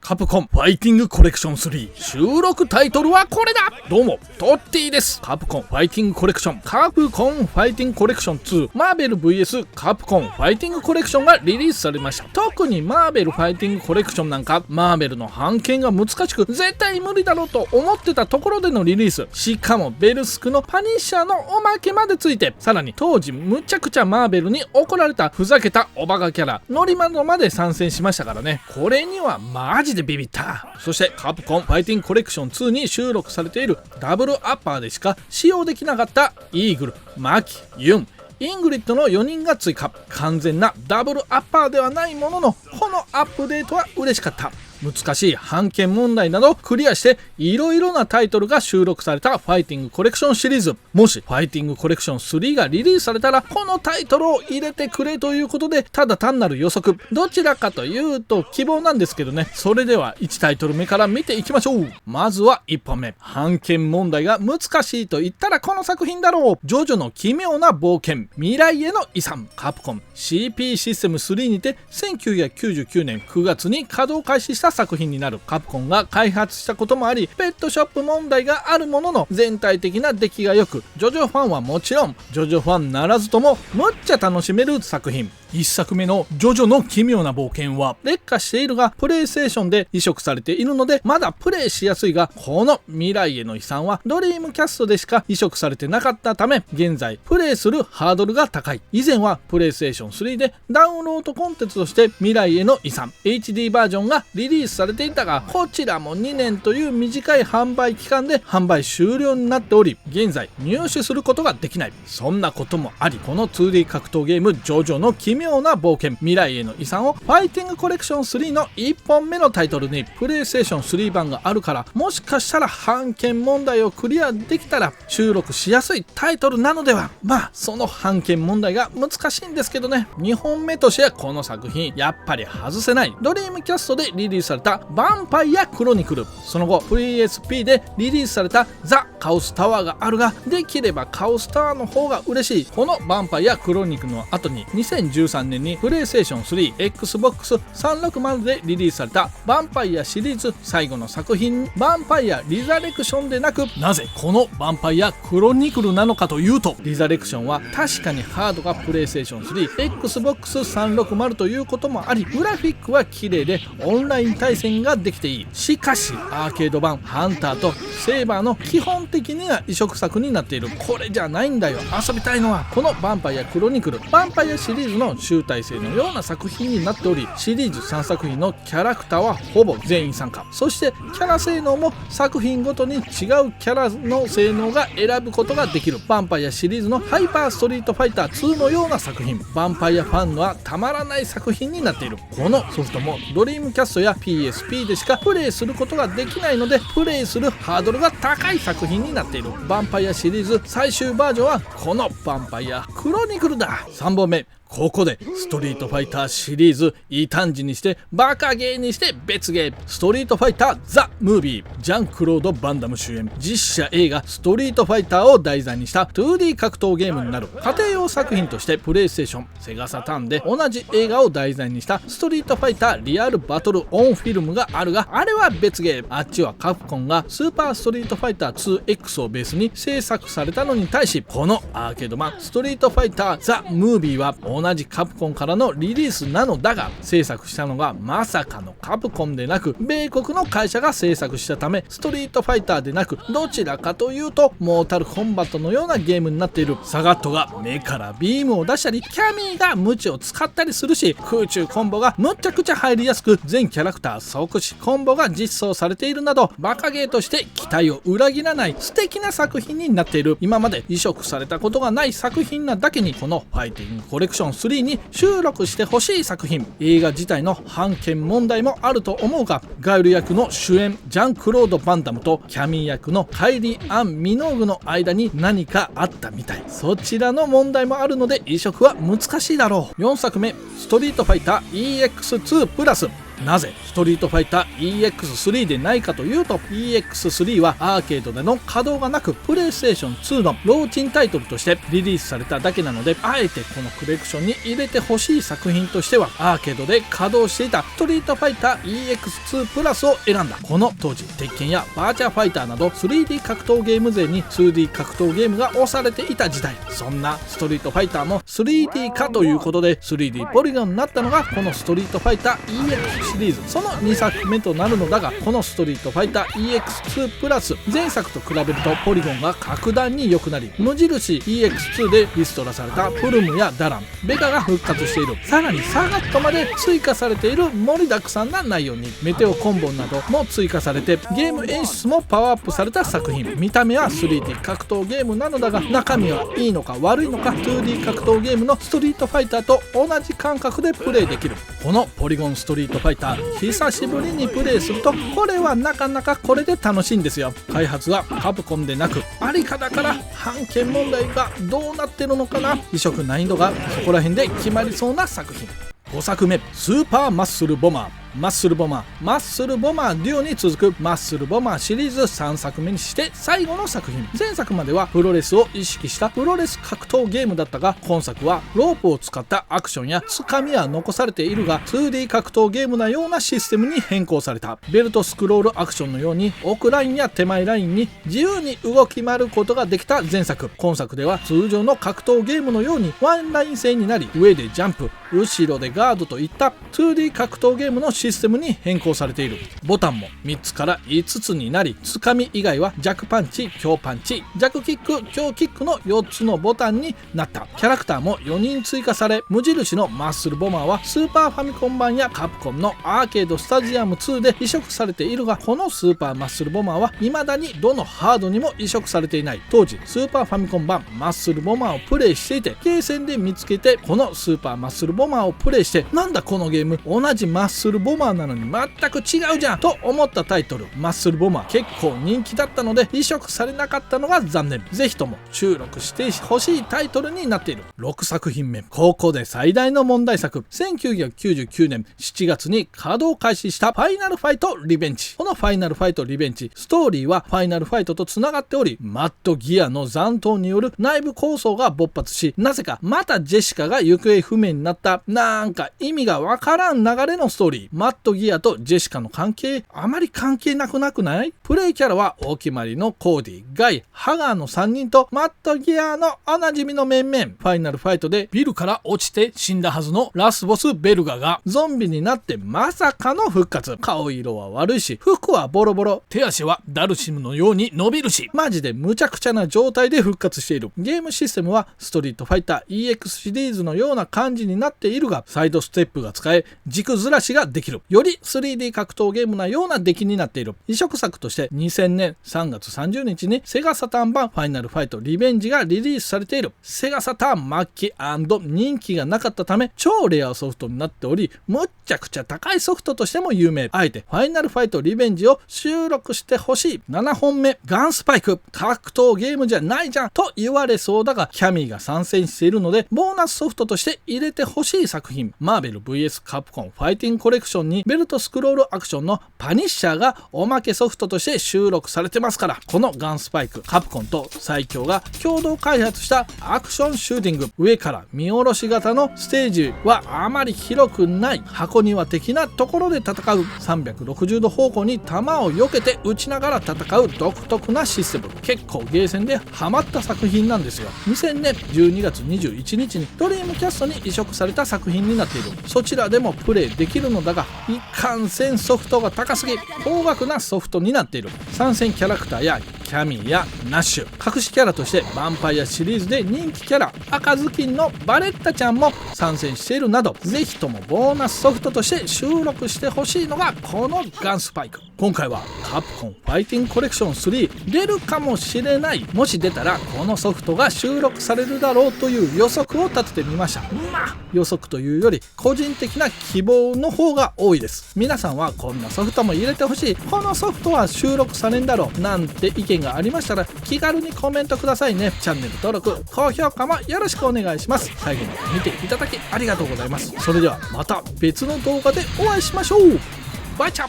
カプコンファイティングコレクション3収録タイトルはこれだ。どうもトッティです。カプコンファイティングコレクションカプコンファイティングコレクション2マーベル VS カプコンファイティングコレクションがリリースされました。特にマーベルファイティングコレクションなんかマーベルの版権が難しく絶対無理だろうと思ってたところでのリリース、しかもベルスクのパニッシャーのおまけまでついて、さらに当時むちゃくちゃマーベルに怒られたふざけたおバカキャラノリマドまで参戦しましたからね。これにはマジでビビった。そしてカプコンファイティングコレクション2に収録されているダブルアッパーでしか使用できなかったイーグル、マキ、ユン、イングリッドの4人が追加。完全なダブルアッパーではないものの、このアップデートは嬉しかった。難しい版権問題などクリアしていろいろなタイトルが収録されたファイティングコレクションシリーズ。もしファイティングコレクション3がリリースされたらこのタイトルを入れてくれということで、ただ単なる予測、どちらかというと希望なんですけどね。それでは1タイトル目から見ていきましょう。まずは1本目、版権問題が難しいと言ったらこの作品だろう。ジョジョの奇妙な冒険未来への遺産。カプコン CP システム3にて1999年9月に稼働開始した作品になる。カプコンが開発したこともありペットショップ問題があるものの全体的な出来が良く、ジョジョファンはもちろんジョジョファンならずともむっちゃ楽しめる作品。1作目のジョジョの奇妙な冒険は劣化しているがプレイステーションで移植されているのでまだプレイしやすいが、この未来への遺産はドリームキャストでしか移植されてなかったため現在プレイするハードルが高い。以前はプレイステーション3でダウンロードコンテンツとして未来への遺産 HD バージョンがリリースされていたが、こちらも2年という短い販売期間で販売終了になっており現在入手することができない。そんなこともあり、この 2D 格闘ゲームジョジョの奇妙な冒険未来への遺産をファイティングコレクション3の1本目のタイトルにプレイステーション3版があるから、もしかしたら版権問題をクリアできたら収録しやすいタイトルなのでは。まあその版権問題が難しいんですけどね。2本目としてこの作品やっぱり外せないドリームキャストでリリースされたヴァンパイアクロニクル、その後 PSP でリリースされたザ・カオスタワーがあるが、できればカオスタワーの方が嬉しい。このヴァンパイアクロニクルの後に2013年にプレイステーション 3、Xbox360 でリリースされたヴァンパイアシリーズ最後の作品ヴァンパイアリザレクションでなく、なぜこのヴァンパイアクロニクルなのかというと、リザレクションは確かにハードがプレイステーション 3、Xbox360 ということもありグラフィックは綺麗でオンライン対戦ができていい。しかしアーケード版ハンターとセーバーの基本的には移植作になっている。これじゃないんだよ。遊びたいのはこのヴァンパイアクロニクル。ヴァンパイアシリーズの集大成のような作品になっており、シリーズ3作品のキャラクターはほぼ全員参加。そしてキャラ性能も作品ごとに違うキャラの性能が選ぶことができる。ヴァンパイアシリーズのハイパーストリートファイター2のような作品、ヴァンパイアファンのはたまらない作品になっている。このソフトもドリームキャストや PSP でしかプレイすることができないのでプレイするハードルが高い作品になっている。ヴァンパイアシリーズ最終バージョンはこのヴァンパイアクロニクルだ。3本目、ここでストリートファイターシリーズ異端児にしてバカゲーにして別ゲー、ストリートファイターザ・ムービー、ジャンクロード・バンダム主演実写映画ストリートファイターを題材にした 2D 格闘ゲームになる。家庭用作品としてプレイステーション、セガサターンで同じ映画を題材にしたストリートファイターリアルバトルオンフィルムがあるが、あれは別ゲーム。あっちはカプコンがスーパーストリートファイター 2X をベースに制作されたのに対し、このアーケード版ストリートファイターザ・ムービーは同じカプコンからのリリースなのだが、制作したのがまさかのカプコンでなく米国の会社が制作したためストリートファイターでなくどちらかというとモータルコンバットのようなゲームになっている。サガットが目からビームを出したりキャミーがムチを使ったりするし、空中コンボがむちゃくちゃ入りやすく全キャラクター即死コンボが実装されているなどバカゲーとして期待を裏切らない素敵な作品になっている。今まで移植されたことがない作品なだけにこのファイティングコレクション3に収録してほしい作品。映画自体の版権問題もあると思うが、ガイル役の主演ジャンクロード・バンダムとキャミー役のカイリー・アン・ミノーグの間に何かあったみたい。そちらの問題もあるので移植は難しいだろう。4作目、ストリートファイター EX2 プラス。なぜストリートファイター EX3 でないかというと、 EX3 はアーケードでの稼働がなくプレイステーション2のローチンタイトルとしてリリースされただけなので、あえてこのコレクションに入れてほしい作品としては、アーケードで稼働していたストリートファイター EX2 プラスを選んだ。この当時鉄拳やバーチャーファイターなど 3D 格闘ゲーム勢に 2D 格闘ゲームが押されていた時代、そんなストリートファイターも 3D 化ということで 3D ポリゴンになったのがこのストリートファイター EX シリーズ、その2作目となるのだが、このストリートファイター EX2 プラス前作と比べるとポリゴンが格段に良くなり、無印 EX2 でリストラされたプルムやダラン、ベガが復活している。さらにサガットまで追加されている盛りだくさんな内容に、メテオコンボなども追加されてゲーム演出もパワーアップされた作品。見た目は 3D 格闘ゲームなのだが、中身はいいのか悪いのか 2D 格闘ゲームのストリートファイターと同じ感覚でプレイできる。このポリゴンストリートファイター、久しぶりにプレイするとこれはなかなかこれで楽しいんですよ。開発はカプコンでなくアリカだから、版権問題がどうなってるのかな。異色難易度がそこら辺で決まりそうな作品。5作目、スーパーマッスルボマー。マッスルボマーデュオに続くマッスルボマーシリーズ3作目にして最後の作品。前作まではプロレスを意識したプロレス格闘ゲームだったが、今作はロープを使ったアクションやつかみは残されているが 2D 格闘ゲームなようなシステムに変更された。ベルトスクロールアクションのように奥ラインや手前ラインに自由に動き回ることができた前作。今作では通常の格闘ゲームのようにワンライン制になり、上でジャンプ、後ろでガードといった 2D 格闘ゲームのシステムに変更されている。ボタンも3つから5つになり、つかみ以外は弱パンチ、強パンチ、弱キック、強キックの4つのボタンになった。キャラクターも4人追加され、無印のマッスルボマーはスーパーファミコン版やカプコンのアーケードスタジアム2で移植されているが、このスーパーマッスルボマーは未だにどのハードにも移植されていない。当時スーパーファミコン版マッスルボマーをプレイしていて、ゲーセンで見つけてこのスーパーマッスルボマーをプレイして、なんだこのゲーム同じマッスルボマーなのに全く違うじゃんと思ったタイトル。マッスルボマー結構人気だったので移植されなかったのが残念。ぜひとも収録してほしいタイトルになっている。6作品目、ここで最大の問題作。1999年7月に稼働開始したファイナルファイトリベンジ。このファイナルファイトリベンジ、ストーリーはファイナルファイトとつながっており、マッドギアの残党による内部抗争が勃発し、なぜかまたジェシカが行方不明になった、なんか意味がわからん流れのストーリー。マッドギアとジェシカの関係、あまり関係なくない？プレイキャラはお決まりのコーディ、ガイ、ハガーの3人とマッドギアのおなじみの面々。ファイナルファイトでビルから落ちて死んだはずのラスボスベルガがゾンビになってまさかの復活。顔色は悪いし、服はボロボロ、手足はダルシムのように伸びるし、マジで無茶苦茶な状態で復活している。ゲームシステムはストリートファイター EX シリーズのような感じになっているが、サイドステップが使え、軸ずらしができる。より 3D 格闘ゲームなような出来になっている。移植作として2000年3月30日にセガサターン版ファイナルファイトリベンジがリリースされている。セガサターン末期&人気がなかったため超レアソフトになっており、むっちゃくちゃ高いソフトとしても有名。あえてファイナルファイトリベンジを収録してほしい。7本目、ガンスパイク。格闘ゲームじゃないじゃんと言われそうだが、キャミーが参戦しているのでボーナスソフトとして入れてほしい作品。マーベル VS カプコンファイティングコレクションにベルトスクロールアクションのパニッシャーがおまけソフトとして収録されてますから、このガンスパイク、カプコンと最強が共同開発したアクションシューティング。上から見下ろし型のステージはあまり広くない箱庭的なところで戦う。360度方向に弾を避けて撃ちながら戦う独特なシステム。結構ゲーセンでハマった作品なんですよ。2000年12月21日にドリームキャストに移植された作品になっている。そちらでもプレイできるのだが、いかんせんソフトが高すぎ、高額なソフトになっている。参戦キャラクターやキャミーやナッシュ、隠しキャラとしてヴァンパイアシリーズで人気キャラ赤ずきんのバレッタちゃんも参戦しているなど、ぜひともボーナスソフトとして収録してほしいのがこのガンスパイク。今回はカプコンファイティングコレクション3出るかもしれない。もし出たらこのソフトが収録されるだろうという予測を立ててみました。予測というより個人的な希望の方が多いです。皆さんはこんなソフトも入れてほしい、このソフトは収録されんだろうなんて意見見がありましたら気軽にコメントくださいね。チャンネル登録高評価もよろしくお願いします。最後まで見ていただきありがとうございます。それではまた別の動画でお会いしましょう。バイチャ。